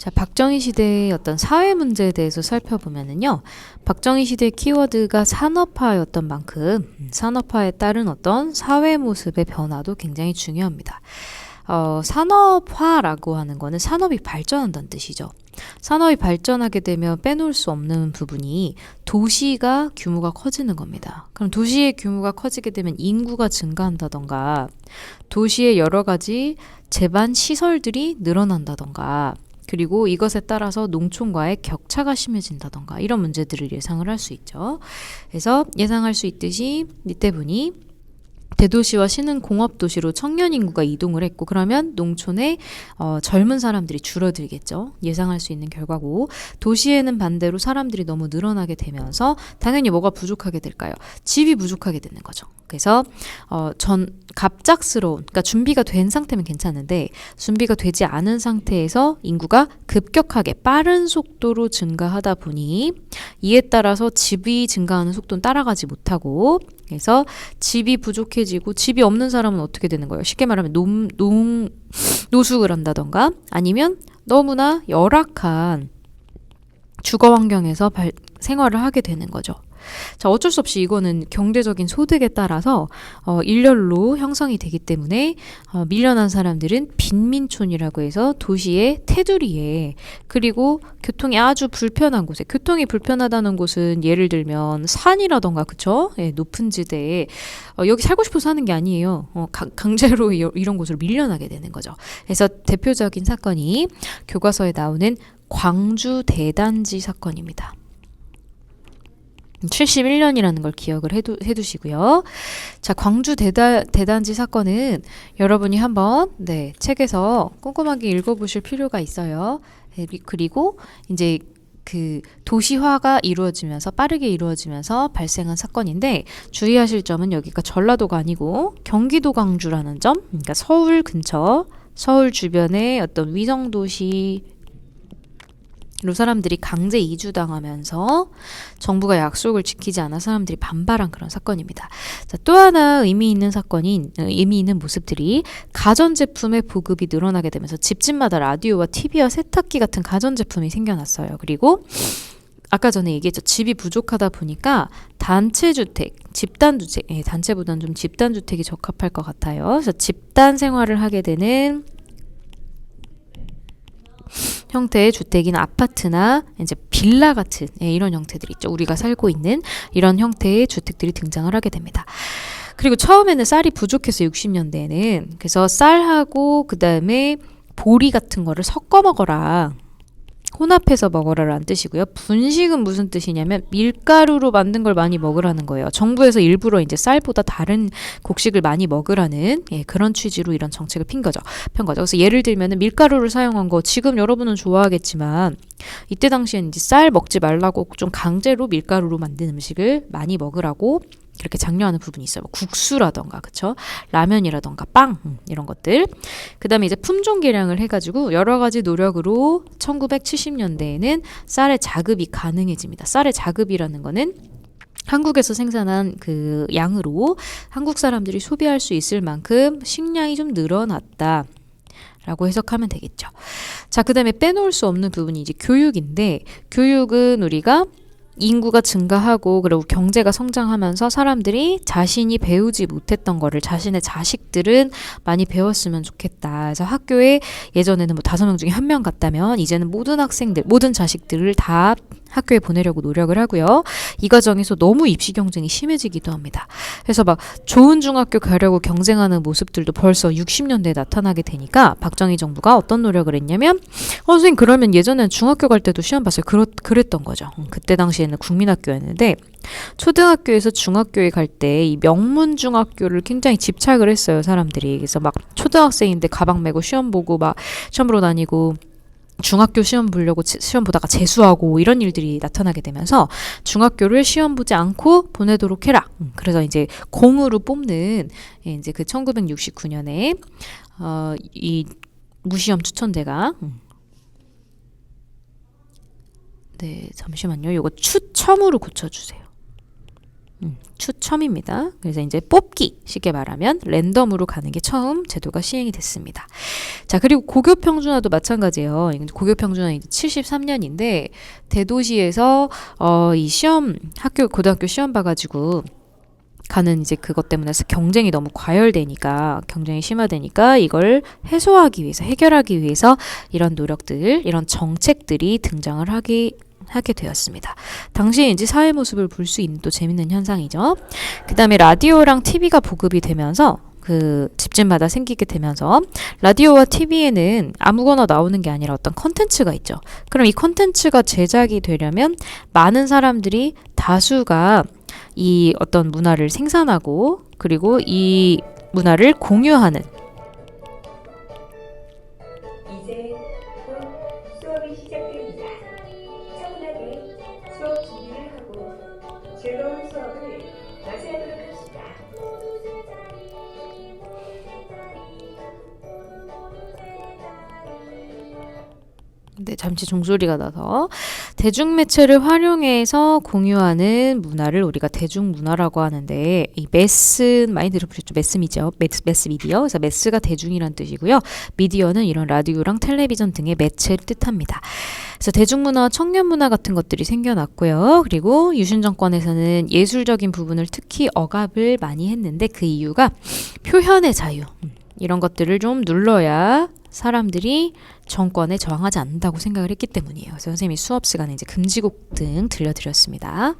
자, 박정희 시대의 어떤 사회 문제에 대해서 살펴보면은요, 박정희 시대의 키워드가 산업화였던 만큼 산업화에 따른 어떤 사회 모습의 변화도 굉장히 중요합니다. 산업화라고 하는 거는 산업이 발전한다는 뜻이죠. 산업이 발전하게 되면 빼놓을 수 없는 부분이 도시가 규모가 커지는 겁니다. 그럼 도시의 규모가 커지게 되면 인구가 증가한다던가 도시의 여러 가지 제반 시설들이 늘어난다던가 그리고 이것에 따라서 농촌과의 격차가 심해진다던가 이런 문제들을 예상을 할 수 있죠. 그래서 예상할 수 있듯이 밑에 보니 대도시와 신흥 공업도시로 청년 인구가 이동을 했고 그러면 농촌에 젊은 사람들이 줄어들겠죠. 예상할 수 있는 결과고 도시에는 반대로 사람들이 너무 늘어나게 되면서 당연히 뭐가 부족하게 될까요? 집이 부족하게 되는 거죠. 그래서 갑작스러운 그러니까 준비가 된 상태면 괜찮은데 준비가 되지 않은 상태에서 인구가 급격하게 빠른 속도로 증가하다 보니 이에 따라서 집이 증가하는 속도는 따라가지 못하고 그래서 집이 부족해지고 집이 없는 사람은 어떻게 되는 거예요? 쉽게 말하면 노숙을 한다던가 아니면 너무나 열악한 주거 환경에서 생활을 하게 되는 거죠. 자, 어쩔 수 없이 이거는 경제적인 소득에 따라서 일렬로 형성이 되기 때문에 밀려난 사람들은 빈민촌이라고 해서 도시의 테두리에 그리고 교통이 아주 불편한 곳에 교통이 불편하다는 곳은 예를 들면 산이라던가 그쵸? 예, 높은 지대에 여기 살고 싶어서 사는 게 아니에요. 강제로 이런 곳으로 밀려나게 되는 거죠. 그래서 대표적인 사건이 교과서에 나오는 광주 대단지 사건입니다. 71년이라는 걸 기억을 해두시고요. 자, 광주 대단지 사건은 여러분이 한번 책에서 꼼꼼하게 읽어보실 필요가 있어요. 그리고 이제 그 도시화가 이루어지면서 빠르게 이루어지면서 발생한 사건인데 주의하실 점은 여기가 전라도가 아니고 경기도 광주라는 점, 그러니까 서울 근처, 서울 주변의 어떤 위성도시 로 사람들이 강제 이주당하면서 정부가 약속을 지키지 않아 사람들이 반발한 그런 사건입니다. 자, 또 하나 의미 있는 모습들이 가전제품의 보급이 늘어나게 되면서 집집마다 라디오와 TV와 세탁기 같은 가전제품이 생겨났어요. 그리고 아까 전에 얘기했죠. 집이 부족하다 보니까 단체주택, 집단주택, 단체보다는 좀 집단주택이 적합할 것 같아요. 그래서 집단 생활을 하게 되는 형태의 주택인 아파트나 이제 빌라 같은 이런 형태들 있죠. 우리가 살고 있는 이런 형태의 주택들이 등장을 하게 됩니다. 그리고 처음에는 쌀이 부족해서 60년대에는 그래서 쌀하고 그 다음에 보리 같은 거를 섞어 먹어라. 혼합해서 먹으라라는 뜻이고요. 분식은 무슨 뜻이냐면 밀가루로 만든 걸 많이 먹으라는 거예요. 정부에서 일부러 이제 쌀보다 다른 곡식을 많이 먹으라는 그런 취지로 이런 정책을 편 거죠. 그래서 예를 들면은 밀가루를 사용한 거 지금 여러분은 좋아하겠지만 이때 당시엔 이제 쌀 먹지 말라고 좀 강제로 밀가루로 만든 음식을 많이 먹으라고 이렇게 장려하는 부분이 있어요. 국수라던가, 그쵸? 라면이라던가, 빵, 이런 것들. 그 다음에 이제 품종 개량을 해가지고 여러 가지 노력으로 1970년대에는 쌀의 자급이 가능해집니다. 쌀의 자급이라는 거는 한국에서 생산한 그 양으로 한국 사람들이 소비할 수 있을 만큼 식량이 좀 늘어났다. 라고 해석하면 되겠죠. 자, 그 다음에 빼놓을 수 없는 부분이 이제 교육인데, 교육은 우리가 인구가 증가하고 그리고 경제가 성장하면서 사람들이 자신이 배우지 못했던 거를 자신의 자식들은 많이 배웠으면 좋겠다. 그래서 학교에 예전에는 뭐 5명 중에 1명 갔다면 이제는 모든 자식들을 다 학교에 보내려고 노력을 하고요. 이 과정에서 너무 입시 경쟁이 심해지기도 합니다. 그래서 막 좋은 중학교 가려고 경쟁하는 모습들도 벌써 60년대에 나타나게 되니까 박정희 정부가 어떤 노력을 했냐면 선생님 그러면 예전엔 중학교 갈 때도 시험 봤어요. 그랬던 거죠. 그때 당시에는 국민학교였는데 초등학교에서 중학교에 갈 때 이 명문 중학교를 굉장히 집착을 했어요. 사람들이. 그래서 막 초등학생인데 가방 메고 시험 보고 막 시험 보러 다니고 중학교 시험 보려고 시험 보다가 재수하고 이런 일들이 나타나게 되면서 중학교를 시험 보지 않고 보내도록 해라. 그래서 이제 공으로 뽑는 이제 그 1969년에 이 무시험 추천제가 잠시만요. 이거 추첨으로 고쳐주세요. 추첨입니다. 그래서 이제 뽑기, 쉽게 말하면 랜덤으로 가는 게 처음 제도가 시행이 됐습니다. 자, 그리고 고교 평준화도 마찬가지예요. 고교 평준화 이제 73년인데 대도시에서 이 시험 학교 고등학교 시험 봐가지고 가는 이제 그것 때문에 경쟁이 너무 과열되니까 경쟁이 심화되니까 이걸 해소하기 위해서 해결하기 위해서 이런 노력들, 이런 정책들이 등장을 하게 되었습니다. 당시에 이제 사회 모습을 볼 수 있는 또 재밌는 현상이죠. 그 다음에 라디오랑 TV가 보급이 되면서 그 집집마다 생기게 되면서 라디오와 TV에는 아무거나 나오는 게 아니라 어떤 컨텐츠가 있죠. 그럼 이 컨텐츠가 제작이 되려면 많은 사람들이 다수가 이 어떤 문화를 생산하고 그리고 이 문화를 공유하는 이제 곧 수업이 시작됩니다. 차분하게 수업 준비를 하고 즐거운 수업을 맞이하도록 합시다. 네, 잠시 종소리가 나서 대중매체를 활용해서 공유하는 문화를 우리가 대중문화라고 하는데 이 매스 많이 들어보셨죠? 매스미디어. 그래서 매스가 대중이란 뜻이고요. 미디어는 이런 라디오랑 텔레비전 등의 매체를 뜻합니다. 그래서 대중문화와 청년문화 같은 것들이 생겨났고요. 그리고 유신 정권에서는 예술적인 부분을 특히 억압을 많이 했는데 그 이유가 표현의 자유 이런 것들을 좀 눌러야 사람들이 정권에 저항하지 않는다고 생각을 했기 때문이에요. 그래서 선생님이 수업 시간에 이제 금지곡 등 들려드렸습니다.